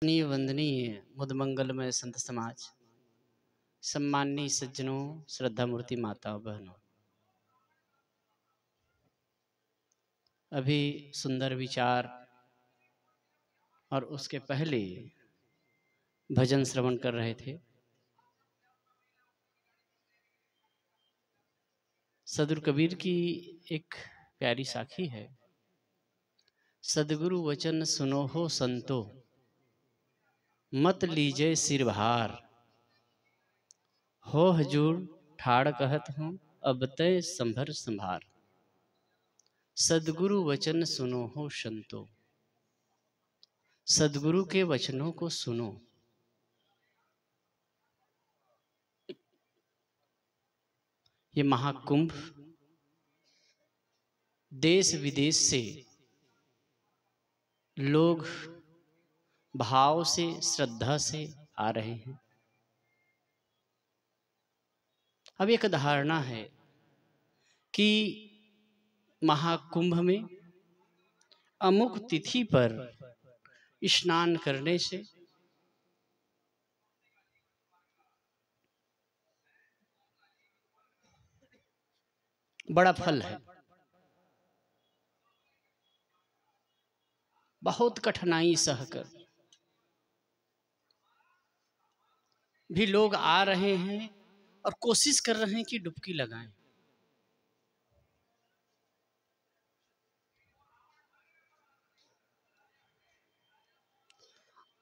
वंदनीय वंदनीय मुदमंगलमय संत समाज, सम्माननीय सज्जनों, श्रद्धा मूर्ति माता बहनों, अभी सुंदर विचार और उसके पहले भजन श्रवण कर रहे थे। सदगुरु कबीर की एक प्यारी साखी है, सदगुरु वचन सुनो हो संतो, मत लीजिए सिर भार, हो हजूर ठाड़ कहत हूँ, अब तय संभर संभार। सदगुरु वचन सुनो हो संतो, सदगुरु के वचनों को सुनो। ये महाकुंभ देश विदेश से लोग भाव से, श्रद्धा से आ रहे हैं। अब एक धारणा है कि महाकुंभ में अमुक तिथि पर स्नान करने से बड़ा फल है। बहुत कठिनाई सहकर भी लोग आ रहे हैं और कोशिश कर रहे हैं कि डुबकी लगाएं।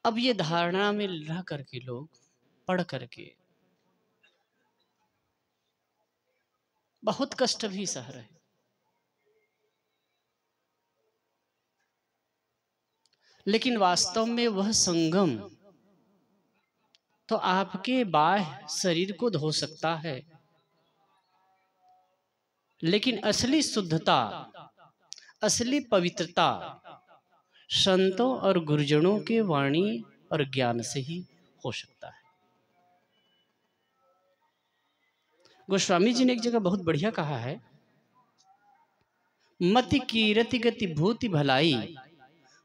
अब ये धारणा में रह करके लोग पढ़ करके बहुत कष्ट भी सह रहे हैं। लेकिन वास्तव में वह संगम तो आपके बाह्य शरीर को धो सकता है, लेकिन असली शुद्धता, असली पवित्रता संतों और गुरुजनों के वाणी और ज्ञान से ही हो सकता है। गोस्वामी जी ने एक जगह बहुत बढ़िया कहा है, मति कीरति गति भूति भलाई,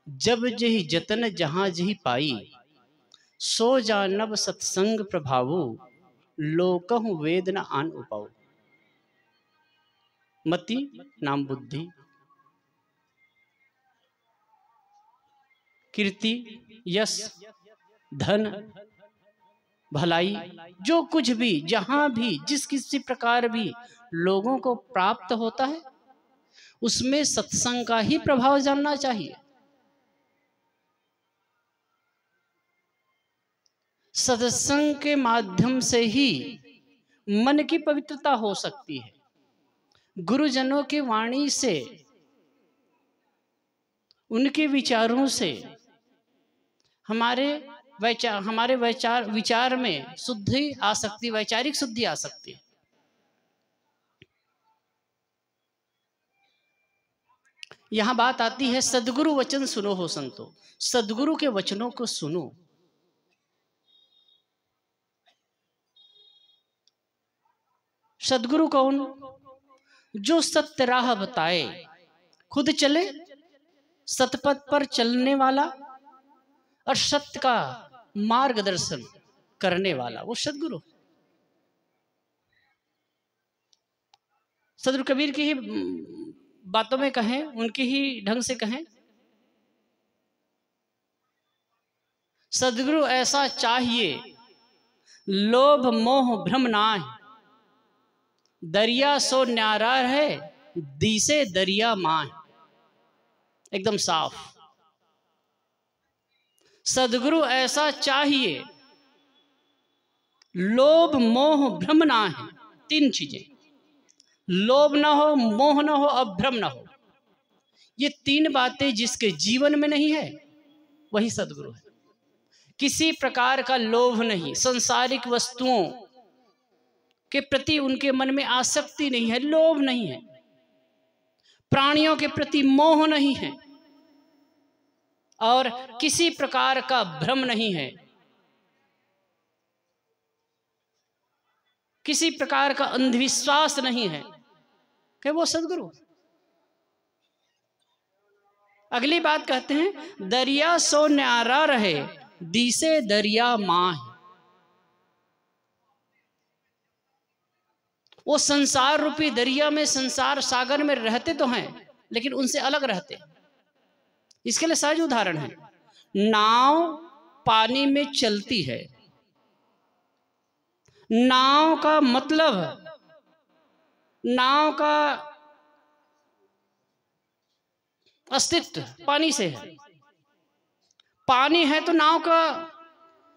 जब जही जतन जहां जही पाई, सो जानब सत्संग प्रभावो, लोकहु वेद न आन उपाओ। मति नाम बुद्धि, कीर्ति यश धन भलाई, जो कुछ भी जहां भी जिस किसी प्रकार भी लोगों को प्राप्त होता है, उसमें सत्संग का ही प्रभाव जानना चाहिए। सत्संग के माध्यम से ही मन की पवित्रता हो सकती है। गुरुजनों की वाणी से, उनके विचारों से हमारे विचार में शुद्धि आ सकती, वैचारिक शुद्धि आ सकती है। यहां बात आती है सदगुरु वचन सुनो हो संतो, सदगुरु के वचनों को सुनो। सदगुरु कौन? जो सत्य राह बताए, खुद चले सतपथ पर चलने वाला और सत्य का मार्गदर्शन करने वाला, वो सदगुरु। सदगुरु कबीर की ही बातों में कहें, उनके ही ढंग से कहें, सदगुरु ऐसा चाहिए लोभ मोह भ्रम नाहि, दरिया सो न्यारा है दिसे दरिया माह। एकदम साफ। सदगुरु ऐसा चाहिए लोभ मोह भ्रम ना है, तीन चीजें, लोभ ना हो, मोह ना हो और भ्रम ना हो। ये तीन बातें जिसके जीवन में नहीं है वही सदगुरु है। किसी प्रकार का लोभ नहीं, सांसारिक वस्तुओं के प्रति उनके मन में आसक्ति नहीं है, लोभ नहीं है, प्राणियों के प्रति मोह नहीं है और किसी प्रकार का भ्रम नहीं है, किसी प्रकार का अंधविश्वास नहीं है कि वो सदगुरु। अगली बात कहते हैं, दरिया सो न्यारा रहे दिसे दरिया माह। वो संसार रूपी दरिया में, संसार सागर में रहते तो हैं, लेकिन उनसे अलग रहते हैं। इसके लिए सहज उदाहरण है, नाव पानी में चलती है। नाव का मतलब, नाव का अस्तित्व पानी से है। पानी है तो नाव का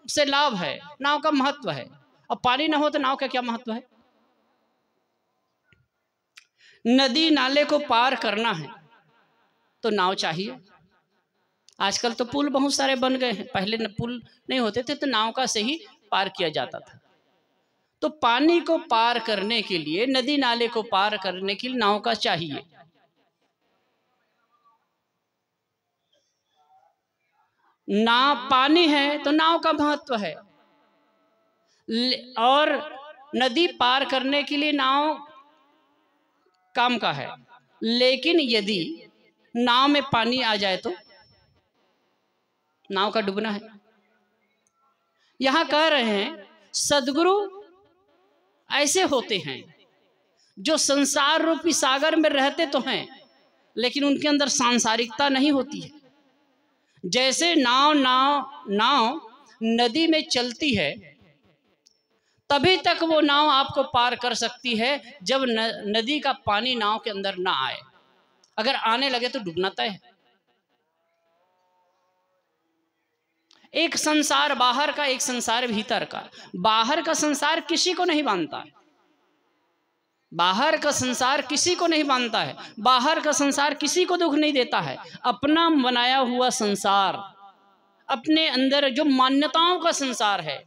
से लाभ है, नाव का महत्व है। और पानी ना हो तो नाव का क्या महत्व है? नदी नाले को पार करना है तो नाव चाहिए। आजकल तो पुल बहुत सारे बन गए हैं, पहले पुल नहीं होते थे तो नाव का से ही पार किया जाता था। तो पानी को पार करने के लिए, नदी नाले को पार करने के लिए नाव का चाहिए। ना पानी है तो नाव का महत्व है, और नदी पार करने के लिए नाव काम का है। लेकिन यदि नाव में पानी आ जाए तो नाव का डूबना है। यहां कह रहे हैं सदगुरु ऐसे होते हैं जो संसार रूपी सागर में रहते तो हैं, लेकिन उनके अंदर सांसारिकता नहीं होती है। जैसे नाव नदी में चलती है, तभी तक वो नाव आपको पार कर सकती है जब नदी का पानी नाव के अंदर ना आए। अगर आने लगे तो डूबना तय है। एक संसार बाहर का, एक संसार भीतर का। बाहर का संसार किसी को नहीं बांधता है, बाहर का संसार किसी को नहीं बांधता है, बाहर का संसार किसी को दुख नहीं देता है। अपना बनाया हुआ संसार, अपने अंदर जो मान्यताओं का संसार है,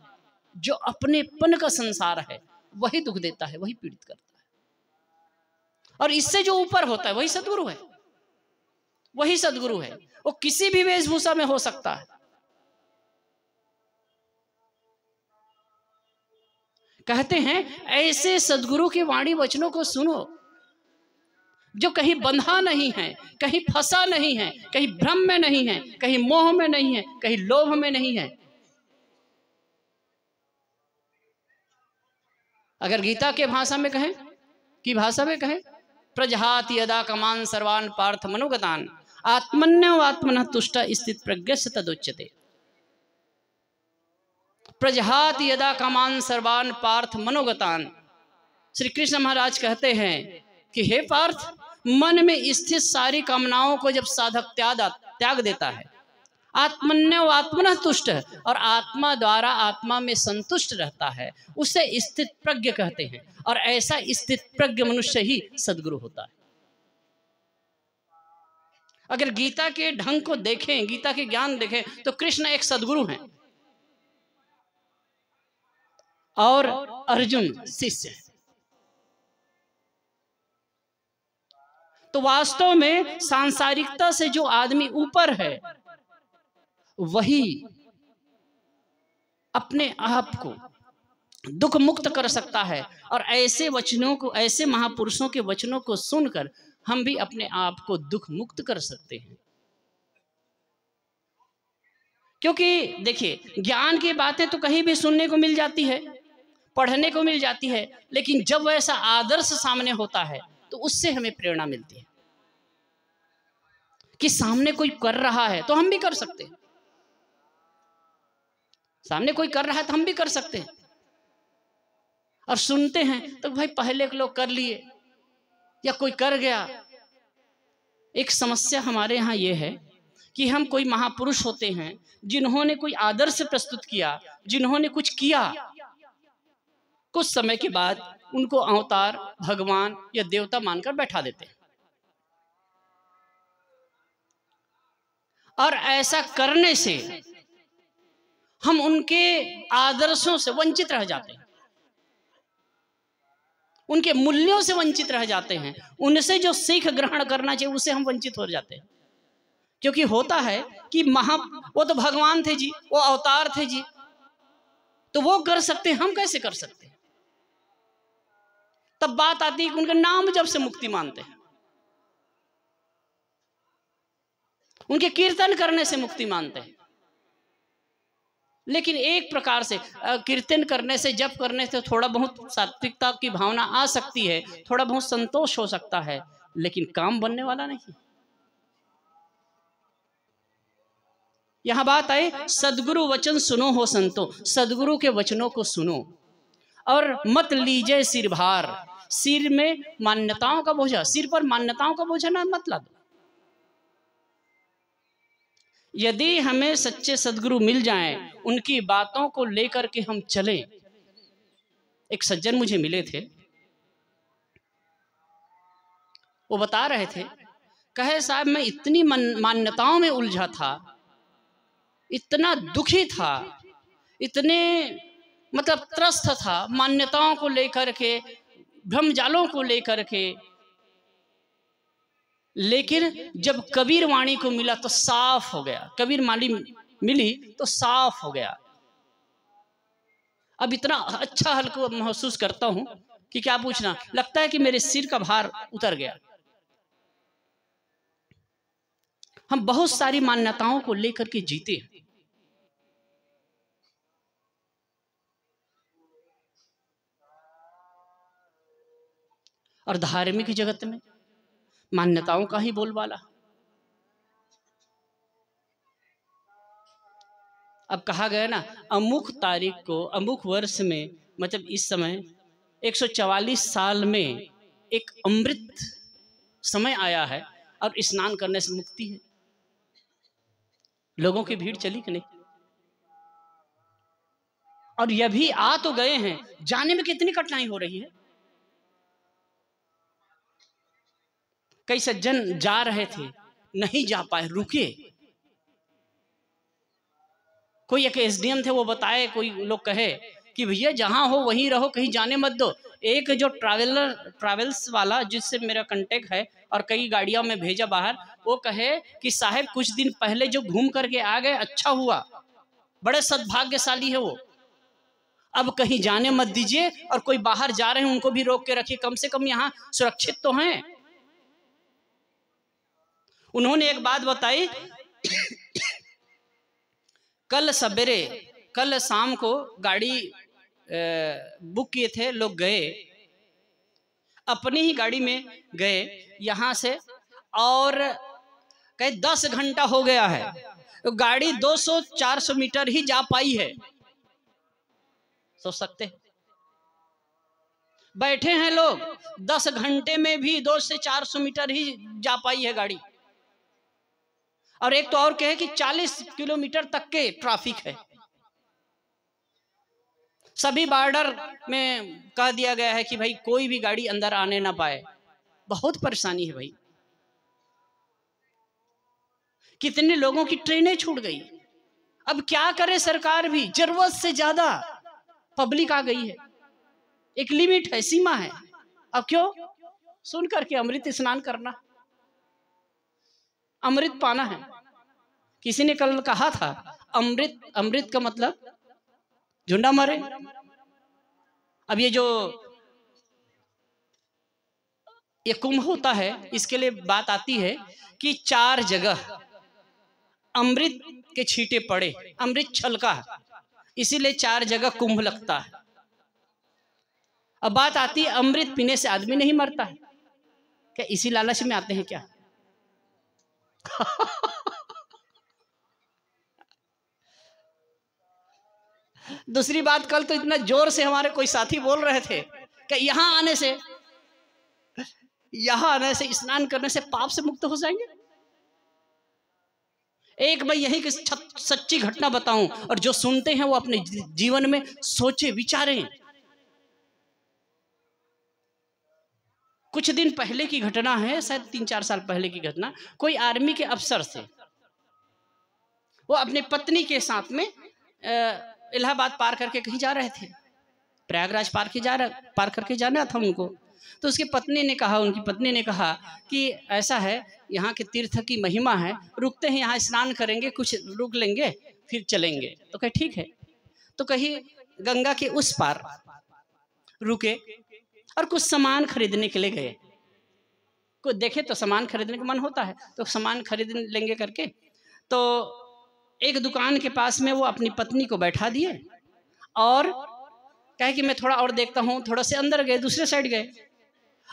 जो अपनेपन का संसार है, वही दुख देता है, वही पीड़ित करता है। और इससे जो ऊपर होता है वही सदगुरु है, वही सदगुरु है। वो किसी भी वेशभूषा में हो सकता है। कहते हैं ऐसे सदगुरु की वाणी वचनों को सुनो जो कहीं बंधा नहीं है, कहीं फंसा नहीं है, कहीं भ्रम में नहीं है, कहीं मोह में नहीं है, कहीं लोभ में नहीं है। अगर गीता के भाषा में कहें, की भाषा में कहें, प्रजहाति यदा कामान सर्वान् पार्थ मनोगतान् आत्मन्यो आत्मनः तुष्ट स्थित प्रज्ञस्य तदुच्यते। प्रजहाति यदा कामान सर्वान् पार्थ मनोगतान्। श्री कृष्ण महाराज कहते हैं कि हे पार्थ, मन में स्थित सारी कामनाओं को जब साधक त्याग देता है, आत्मन्यो आत्मनः तुष्ट, और आत्मा द्वारा आत्मा में संतुष्ट रहता है, उसे स्थित प्रज्ञ कहते हैं। और ऐसा स्थित प्रज्ञ मनुष्य ही सदगुरु होता है। अगर गीता के ढंग को देखें, गीता के ज्ञान देखें, तो कृष्ण एक सदगुरु हैं और अर्जुन शिष्य है। तो वास्तव में सांसारिकता से जो आदमी ऊपर है, वही अपने आप को दुख मुक्त कर सकता है। और ऐसे वचनों को, ऐसे महापुरुषों के वचनों को सुनकर हम भी अपने आप को दुख मुक्त कर सकते हैं। क्योंकि देखिए, ज्ञान की बातें तो कहीं भी सुनने को मिल जाती है, पढ़ने को मिल जाती है, लेकिन जब वैसा आदर्श सामने होता है तो उससे हमें प्रेरणा मिलती है कि सामने कोई कर रहा है तो हम भी कर सकते हैं, सामने कोई कर रहा है तो हम भी कर सकते हैं। और सुनते हैं तो भाई पहले के लोग कर लिए या कोई कर गया। एक समस्या हमारे यहाँ ये है कि हम कोई महापुरुष होते हैं जिन्होंने कोई आदर्श प्रस्तुत किया, जिन्होंने कुछ किया, कुछ समय के बाद उनको अवतार, भगवान या देवता मानकर बैठा देते हैं। और ऐसा करने से हम उनके आदर्शों से वंचित रह जाते हैं, उनके मूल्यों से वंचित रह जाते हैं, उनसे जो सीख ग्रहण करना चाहिए उससे हम वंचित हो जाते हैं। क्योंकि होता है कि वो तो भगवान थे जी, वो अवतार थे जी, तो वो कर सकते हैं, हम कैसे कर सकते हैं। तब बात आती है कि उनके नाम जप से मुक्ति मानते हैं, उनके कीर्तन करने से मुक्ति मानते हैं। लेकिन एक प्रकार से कीर्तन करने से, जप करने से थोड़ा बहुत सात्विकता की भावना आ सकती है, थोड़ा बहुत संतोष हो सकता है, लेकिन काम बनने वाला नहीं। यहां बात आए, सदगुरु वचन सुनो हो संतो, सदगुरु के वचनों को सुनो और मत लीजिए सिर भार। सिर में मान्यताओं का बोझा, सिर पर मान्यताओं का बोझा ना मत ला दो। यदि हमें सच्चे सदगुरु मिल जाएं, उनकी बातों को लेकर के हम चलें। एक सज्जन मुझे मिले थे, वो बता रहे थे, कहे साहब मैं इतनी मान्यताओं में उलझा था, इतना दुखी था, इतने मतलब त्रस्त था मान्यताओं को लेकर के, भ्रमजालों को लेकर के, लेकिन जब कबीर वाणी को मिला तो साफ हो गया, कबीर वाणी मिली तो साफ हो गया। अब इतना अच्छा हल्का महसूस करता हूं कि क्या पूछना, लगता है कि मेरे सिर का भार उतर गया। हम बहुत सारी मान्यताओं को लेकर के जीते हैं, और धार्मिक जगत में मान्यताओं का ही बोलबाला। अब कहा गया ना, अमुक तारीख को अमुक वर्ष में, मतलब इस समय 144 साल में एक अमृत समय आया है और स्नान करने से मुक्ति है। लोगों की भीड़ चली कि नहीं? और यह भी आ तो गए हैं, जाने में कितनी कठिनाई हो रही है। कई सज्जन जा रहे थे, नहीं जा पाए, रुके। कोई एक एसडीएम थे, वो बताए, कोई लोग कहे कि भैया जहां हो वहीं रहो, कहीं जाने मत दो। एक जो ट्रैवल्स वाला जिससे मेरा कांटेक्ट है और कई गाड़ियों में भेजा बाहर, वो कहे कि साहब कुछ दिन पहले जो घूम करके आ गए, अच्छा हुआ, बड़े सद्भाग्यशाली है वो। अब कहीं जाने मत दीजिए, और कोई बाहर जा रहे हैं उनको भी रोक के रखिए, कम से कम यहाँ सुरक्षित तो हैं। उन्होंने एक बात बताई, कल सवेरे, कल शाम को गाड़ी बुक किए थे, लोग गए, अपनी ही गाड़ी में गए यहाँ से, और कहे 10 घंटा हो गया है, तो गाड़ी 200-400 मीटर ही जा पाई है। सोच सकते, बैठे हैं लोग, 10 घंटे में भी 200 से 400 मीटर ही जा पाई है गाड़ी। और एक तो और कहे कि 40 किलोमीटर तक के ट्रैफिक है। सभी बॉर्डर में कह दिया गया है कि भाई कोई भी गाड़ी अंदर आने ना पाए। बहुत परेशानी है भाई। कितने लोगों की ट्रेनें छूट गई। अब क्या करे सरकार भी, जरूरत से ज्यादा पब्लिक आ गई है, एक लिमिट है, सीमा है। अब क्यों? सुन करके अमृत स्नान करना, अमृत पाना है। किसी ने कल कहा था, अमृत, अमृत का मतलब झुंडा मारे। अब ये जो ये कुंभ होता है, इसके लिए बात आती है कि 4 जगह अमृत के छींटे पड़े, अमृत छलका, इसीलिए 4 जगह कुंभ लगता है। अब बात आती है, अमृत पीने से आदमी नहीं मरता है क्या? इसी लालच में आते हैं क्या? दूसरी बात, कल तो इतना जोर से हमारे कोई साथी बोल रहे थे कि यहाँ आने से स्नान करने से पाप से मुक्त हो जाएंगे। एक मैं यही की सच्ची घटना बताऊं, और जो सुनते हैं वो अपने जीवन में सोचे विचारें। कुछ दिन पहले की घटना है, शायद 3-4 साल पहले की घटना। कोई आर्मी के अफसर थे, वो अपने पत्नी के साथ में इलाहाबाद पार करके कहीं जा रहे थे, प्रयागराज पार करके जाना था उनको। तो उसकी पत्नी ने कहा, उनकी पत्नी ने कहा कि ऐसा है, यहाँ के तीर्थ की महिमा है, रुकते हैं यहाँ स्नान करेंगे, कुछ रुक लेंगे फिर चलेंगे। तो कहे ठीक है। तो कहीं गंगा के उस पार रुके और कुछ सामान खरीदने के लिए गए। कोई देखे तो सामान खरीदने का मन होता है, तो सामान खरीद लेंगे करके। तो एक दुकान के पास में वो अपनी पत्नी को बैठा दिए और कहे कि मैं थोड़ा और देखता हूँ, थोड़ा से अंदर गए, दूसरे साइड गए,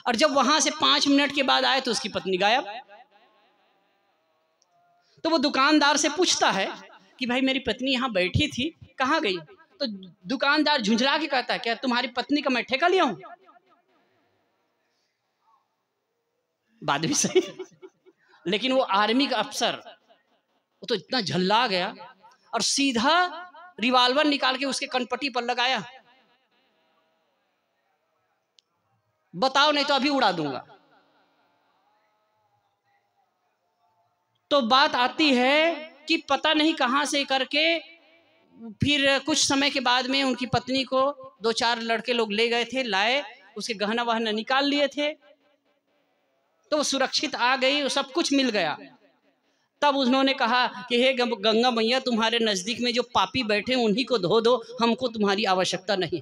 और जब वहां से 5 मिनट के बाद आए तो उसकी पत्नी गायब। तो वो दुकानदार से पूछता है कि भाई मेरी पत्नी यहाँ बैठी थी, कहाँ गई? तो दुकानदार झुंझला के कहता है क्या तुम्हारी पत्नी का मैं ठेका लिया हूं? बात भी सही, लेकिन वो आर्मी का अफसर वो तो इतना झल्ला गया और सीधा रिवॉल्वर निकाल के उसके कनपट्टी पर लगाया, बताओ नहीं तो अभी उड़ा दूंगा। तो बात आती है कि पता नहीं कहां से करके फिर कुछ समय के बाद में उनकी पत्नी को 2-4 लड़के लोग ले गए थे, लाए, उसके गहना वहना निकाल लिए थे, तो वो सुरक्षित आ गई, वो सब कुछ मिल गया। तब उन्होंने कहा कि हे गंगा मैया, तुम्हारे नजदीक में जो पापी बैठे उन्हीं को धो दो, हमको तुम्हारी आवश्यकता नहीं।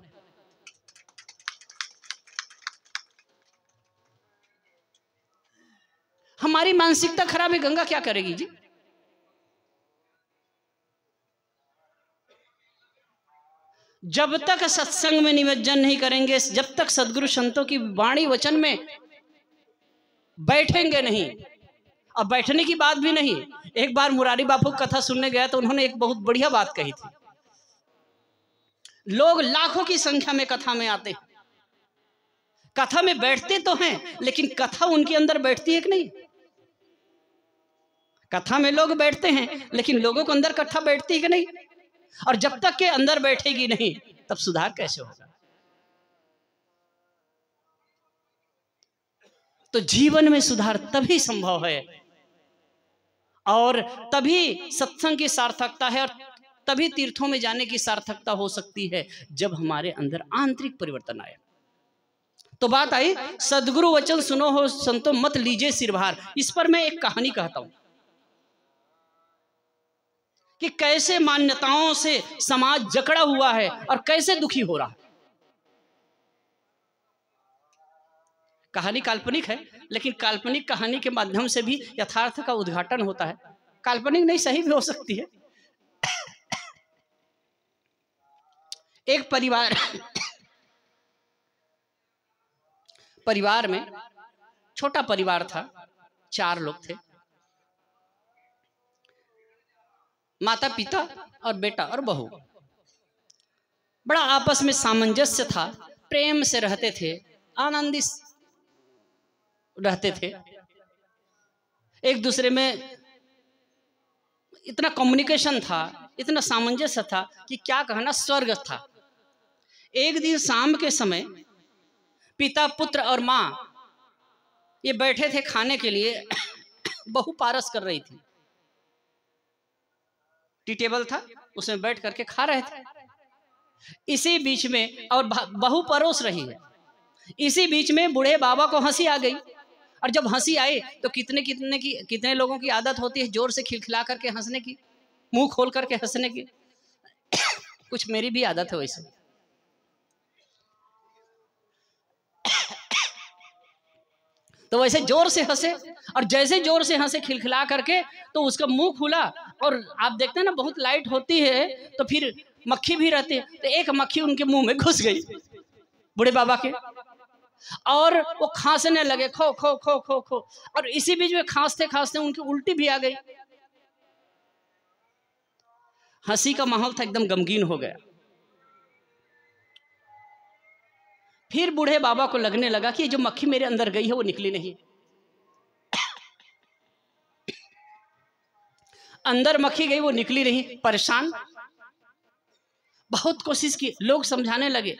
हमारी मानसिकता खराब है, गंगा क्या करेगी जी? जब तक सत्संग में निमज्जन नहीं करेंगे, जब तक सदगुरु संतों की वाणी वचन में बैठेंगे नहीं, अब बैठने की बात भी नहीं। एक बार मुरारी बापू कथा सुनने गया तो उन्होंने एक बहुत बढ़िया बात कही थी। लोग लाखों की संख्या में कथा में आते हैं, कथा में बैठते तो हैं, लेकिन कथा उनके अंदर बैठती है कि नहीं? कथा में लोग बैठते हैं, लेकिन लोगों के अंदर कथा बैठती है कि नहीं? और जब तक के अंदर बैठेगी नहीं, तब सुधार कैसे होगा? तो जीवन में सुधार तभी संभव है और तभी सत्संग की सार्थकता है और तभी तीर्थों में जाने की सार्थकता हो सकती है जब हमारे अंदर आंतरिक परिवर्तन आए। तो बात आई, सदगुरु वचन सुनो हो संतो मत लीजिए सिरभार। इस पर मैं एक कहानी कहता हूं कि कैसे मान्यताओं से समाज जकड़ा हुआ है और कैसे दुखी हो रहा है। कहानी काल्पनिक है, लेकिन काल्पनिक कहानी के माध्यम से भी यथार्थ का उद्घाटन होता है। काल्पनिक नहीं, सही भी हो सकती है। एक परिवार में छोटा परिवार था, 4 लोग थे, माता पिता और बेटा और बहू। बड़ा आपस में सामंजस्य था, प्रेम से रहते थे, आनंदित रहते थे, एक दूसरे में इतना कम्युनिकेशन था, इतना सामंजस्य था कि क्या कहना, स्वर्ग था। एक दिन शाम के समय पिता, पुत्र और माँ ये बैठे थे खाने के लिए। बहू पारस कर रही थी, टी टेबल था, उसमें बैठ करके खा रहे थे। इसी बीच में, और बहू परोस रही है, इसी बीच में बूढ़े बाबा को हंसी आ गई। और जब हंसी आई तो कितने लोगों की आदत होती है जोर से खिलखिला करके हंसने की, मुंह खोल करके हंसने की। कुछ मेरी भी आदत है वैसे। तो वैसे जोर से हंसे, और जैसे जोर से हंसे खिलखिला करके, तो उसका मुंह खुला। और आप देखते हैं ना, बहुत लाइट होती है तो फिर मक्खी भी रहती है, तो एक मक्खी उनके मुंह में घुस गई, बूढ़े बाबा के, और वो खांसने लगे, खो खो खो खो खो। और इसी बीच में खांसते खांसते उनकी उल्टी भी आ गई। हंसी का माहौल था, एकदम गमगीन हो गया। फिर बूढ़े बाबा को लगने लगा कि जो मक्खी मेरे अंदर गई है वो निकली नहीं। अंदर मक्खी गई, वो निकली नहीं। परेशान, बहुत कोशिश की, लोग समझाने लगे,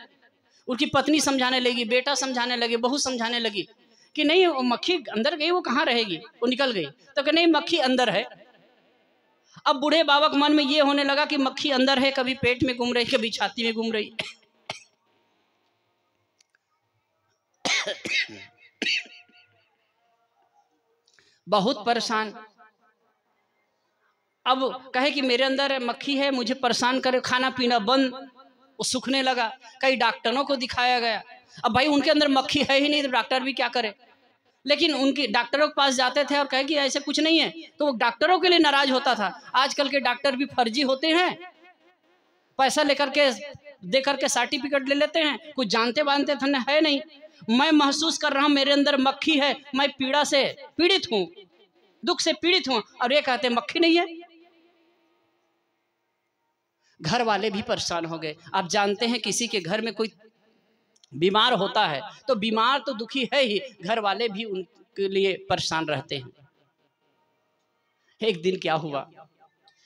उनकी पत्नी समझाने लगी, बेटा समझाने लगे, बहू समझाने लगी कि नहीं, वो मक्खी अंदर गई, वो कहाँ रहेगी, वो निकल गई। तो कि नहीं, मक्खी अंदर है। अब बूढ़े बाबा के मन में ये होने लगा कि मक्खी अंदर है, कभी पेट में घूम रही, कभी छाती में घूम रही। बहुत परेशान। अब कहे कि मेरे अंदर मक्खी है, मुझे परेशान करे, खाना पीना बंद। वो सूखने लगा, कई डॉक्टरों को दिखाया गया। अब भाई उनके अंदर मक्खी है ही नहीं, तो डॉक्टर भी क्या करे। लेकिन उनके डॉक्टरों के पास जाते थे और कहे कि ऐसे कुछ नहीं है, तो वो डॉक्टरों के लिए नाराज होता था। आजकल के डॉक्टर भी फर्जी होते हैं, पैसा लेकर के दे करके सर्टिफिकेट ले लेते हैं, कुछ जानते बांधते थे है नहीं। मैं महसूस कर रहा हूं मेरे अंदर मक्खी है, मैं पीड़ा से पीड़ित हूं, दुख से पीड़ित हूं, और ये कहते मक्खी नहीं है। घर वाले भी परेशान हो गए। आप जानते हैं किसी के घर में कोई बीमार होता है तो बीमार तो दुखी है ही, घर वाले भी उनके लिए परेशान रहते हैं। एक दिन क्या हुआ,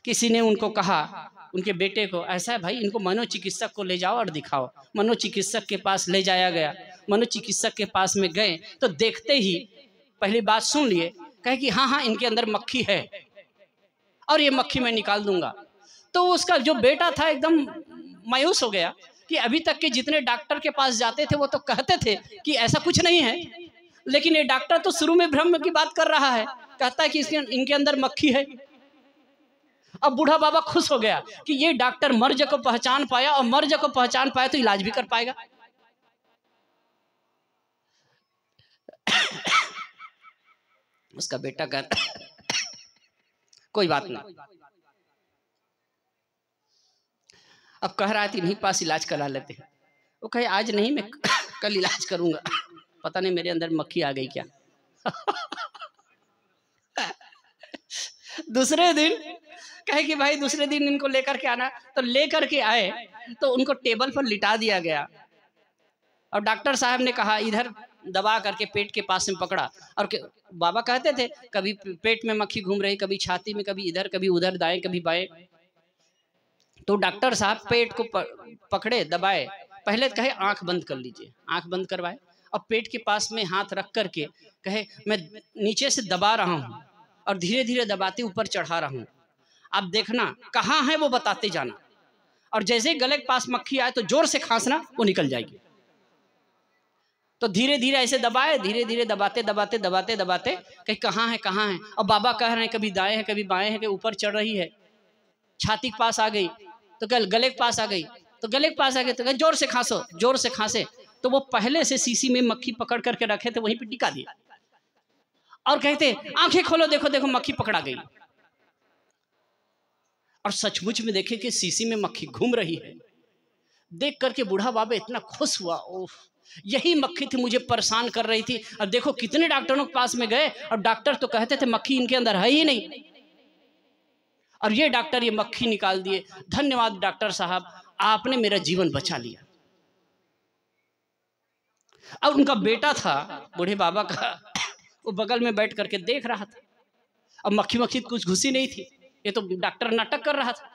किसी ने उनको कहा, उनके बेटे को, ऐसा है भाई इनको मनोचिकित्सक को ले जाओ और दिखाओ। मनोचिकित्सक के पास ले जाया गया। मनोचिकित्सक के पास में गए तो देखते ही पहली बात सुन लिए, कहे कि हाँ हाँ इनके अंदर मक्खी है और ये मक्खी मैं निकाल दूंगा। तो उसका जो बेटा था एकदम मायूस हो गया कि अभी तक के जितने डॉक्टर के पास जाते थे वो तो कहते थे कि ऐसा कुछ नहीं है, लेकिन ये डॉक्टर तो शुरू में भ्रम की बात कर रहा है, कहता है कि इनके अंदर मक्खी है। अब बूढ़ा बाबा खुश हो गया कि ये डॉक्टर मर्ज को पहचान पाया, और मर्ज को पहचान पाया तो इलाज भी कर पाएगा। उसका बेटा कहता कोई बात नहीं, अब कह रहा है इन्हीं पास इलाज करा लेते हैं। वो कहे आज नहीं, मैं कल इलाज करूंगा, पता नहीं मेरे अंदर मक्खी आ गई क्या। दूसरे दिन कहे कि भाई दूसरे दिन इनको लेकर के आना, तो लेकर के आए तो उनको टेबल पर लिटा दिया गया, और डॉक्टर साहब ने कहा इधर दबा करके पेट के पास में पकड़ा। और बाबा कहते थे कभी पेट में मक्खी घूम रही, कभी छाती में, कभी इधर कभी उधर, दाएं कभी बाएं। तो डॉक्टर साहब पेट को पकड़े, दबाए, पहले कहे आंख बंद कर लीजिए, आंख बंद करवाए, और पेट के पास में हाथ रख करके कहे मैं नीचे से दबा रहा हूँ और धीरे धीरे दबाते ऊपर चढ़ा रहा हूँ, आप देखना कहाँ है वो बताते जाना, और जैसे ही गले के पास मक्खी आए तो जोर से खांसना, वो निकल जाएगी। तो धीरे धीरे ऐसे दबाए, धीरे धीरे दबाते दबाते दबाते दबाते कहीं कहाँ है कहाँ है, और बाबा कह रहे हैं कभी दाएं है कभी बाएं है, कि ऊपर चढ़ रही है, छाती के पास आ गई तो कल गले के पास आ गई, तो गले के पास आ गई तो जोर से खांसो, जोर से खांसे। तो वो पहले से शीशी में मक्खी पकड़ करके रखे थे वहीं पे टिका दिया, और कहते आंखें खोलो देखो देखो मक्खी पकड़ा गई। और सचमुच में देखे कि शीशी में मक्खी घूम रही है। देख करके बूढ़ा बाबा इतना खुश हुआ, ओह यही मक्खी थी मुझे परेशान कर रही थी। अब देखो कितने डॉक्टरों के पास में गए और डॉक्टर तो कहते थे मक्खी इनके अंदर है ही नहीं, और ये डॉक्टर ये मक्खी निकाल दिए। धन्यवाद डॉक्टर साहब, आपने मेरा जीवन बचा लिया। अब उनका बेटा था बूढ़े बाबा का, वो बगल में बैठ करके देख रहा था। अब मक्खी मक्खी कुछ घुसी नहीं थी, ये तो डॉक्टर नाटक कर रहा था।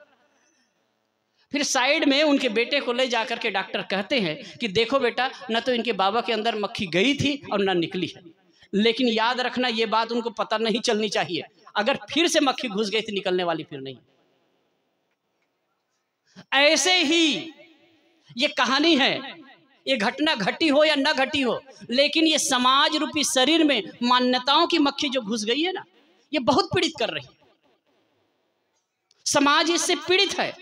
फिर साइड में उनके बेटे को ले जाकर के डॉक्टर कहते हैं कि देखो बेटा, न तो इनके बाबा के अंदर मक्खी गई थी और न निकली है, लेकिन याद रखना ये बात उनको पता नहीं चलनी चाहिए, अगर फिर से मक्खी घुस गई थी निकलने वाली फिर नहीं। ऐसे ही ये कहानी है, ये घटना घटी हो या न घटी हो, लेकिन ये समाज रूपी शरीर में मान्यताओं की मक्खी जो घुस गई है ना, ये बहुत पीड़ित कर रही है। समाज इससे पीड़ित है।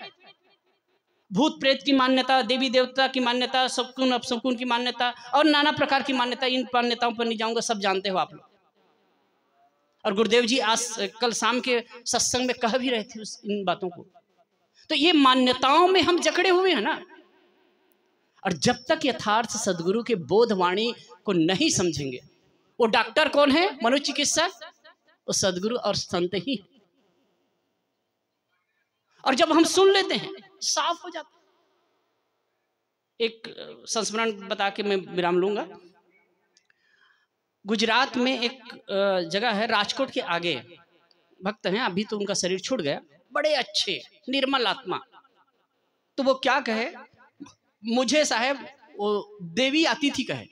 भूत प्रेत की मान्यता, देवी देवता की मान्यता, शकुन अपशकुन की मान्यता और नाना प्रकार की मान्यता, इन मान्यताओं पर नहीं जाऊंगा, सब जानते हो आप लोग। और गुरुदेव जी आज कल शाम के सत्संग में कह भी रहे थे इन बातों को। तो ये मान्यताओं में हम जकड़े हुए हैं ना, और जब तक यथार्थ सदगुरु के बोधवाणी को नहीं समझेंगे, वो डॉक्टर कौन है, मनोचिकित्सक, वो सदगुरु और संत ही। और जब हम सुन लेते हैं साफ हो जाता। एक संस्मरण बता के मैं विराम लूंगा। गुजरात में एक जगह है, राजकोट के आगे, भक्त हैं, अभी तो उनका शरीर छूट गया, बड़े अच्छे निर्मल आत्मा। तो वो क्या कहे, मुझे साहब वो देवी अतिथि कहे,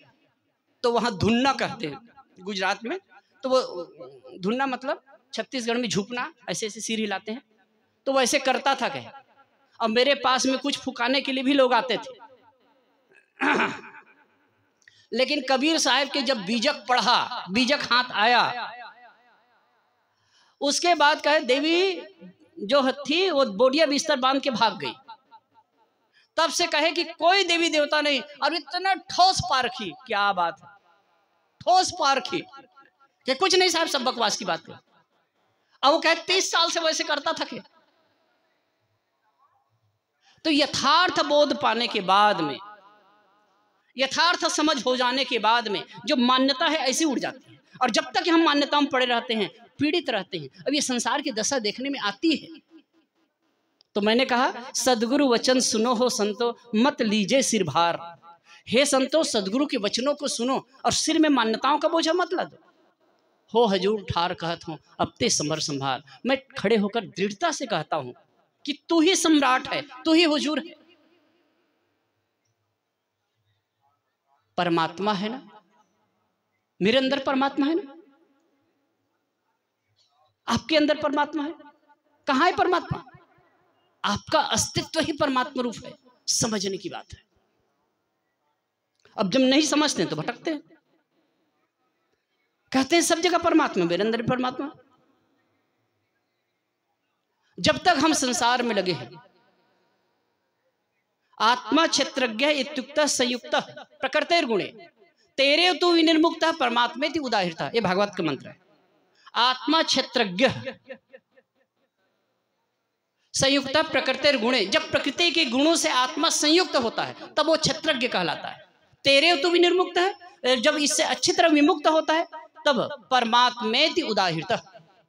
तो वहां धुन्ना कहते हैं गुजरात में। तो वो धुन्ना मतलब छत्तीसगढ़ में झुकना, ऐसे ऐसे सिर हिलाते हैं, तो वो ऐसे करता था कहे। और मेरे पास में कुछ फुकाने के लिए भी लोग आते थे। लेकिन कबीर साहब के जब बीजक पढ़ा, बीजक हाथ आया, उसके बाद कहे देवी जो थी वो बोडिया बिस्तर बांध के भाग गई। तब से कहे कि कोई देवी देवता नहीं, और इतना ठोस पारखी, क्या बात है, ठोस पारखी। कि कुछ नहीं साहब, सब बकवास की बात कर। अब वो कहे 30 साल से वैसे करता था क्या? तो यथार्थ बोध पाने के बाद में, यथार्थ समझ हो जाने के बाद में जो मान्यता है ऐसी उड़ जाती है, और जब तक हम मान्यताओं में पड़े रहते हैं, पीड़ित रहते हैं। अब ये संसार की दशा देखने में आती है। तो मैंने कहा सदगुरु वचन सुनो हो संतो, मत लीजिए सिर भार। हे संतो, सदगुरु के वचनों को सुनो और सिर में मान्यताओं का बोझा मत ला दो। हो हजूर ठार कहत हूं, अब ते समर संभार। मैं खड़े होकर दृढ़ता से कहता हूं कि तू ही सम्राट है, तू ही हुजूर है। परमात्मा है ना, मेरे अंदर परमात्मा है ना, आपके अंदर परमात्मा है। कहां है परमात्मा? आपका अस्तित्व ही परमात्मा रूप है। समझने की बात है। अब जब नहीं समझते हैं तो भटकते हैं, कहते हैं सब जगह परमात्मा, मेरे अंदर भी परमात्मा। जब तक हम संसार में लगे हैं, आत्मा क्षेत्रज्ञ इत्युक्तः संयुक्तः प्रकृतेर्गुणे तेरे तु विनिर्मुक्तः परमात्मेति उदाहृतः। ये भागवत का मंत्र है। आत्मा क्षेत्रज्ञ संयुक्त प्रकृतेर्गुणे, जब प्रकृति के गुणों से आत्मा संयुक्त होता है तब वो क्षेत्रज्ञ कहलाता है। तेरे तु विनिर्मुक्त है, जब इससे अच्छी तरह विमुक्त होता है तब परमात्मेति उदाहृतः,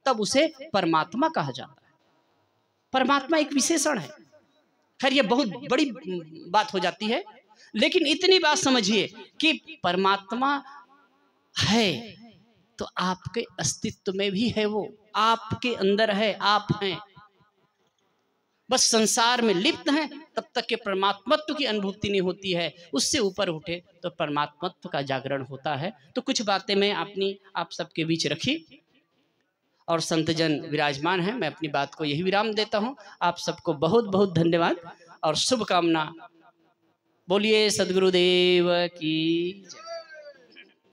तब उसे परमात्मा कहा जाता है। परमात्मा एक विशेषण है। खैर ये बहुत बड़ी बात हो जाती है, लेकिन इतनी बात समझिए कि परमात्मा है तो आपके अस्तित्व में भी है, वो आपके अंदर है, आप हैं। बस संसार में लिप्त हैं तब तक के परमात्मत्व की अनुभूति नहीं होती है। उससे ऊपर उठे तो परमात्मत्व का जागरण होता है। तो कुछ बातें मैं अपनी आप सबके बीच रखी और संतजन विराजमान है। मैं अपनी बात को यही विराम देता हूँ। आप सबको बहुत बहुत धन्यवाद और शुभकामना। बोलिए सद्गुरुदेव की जय।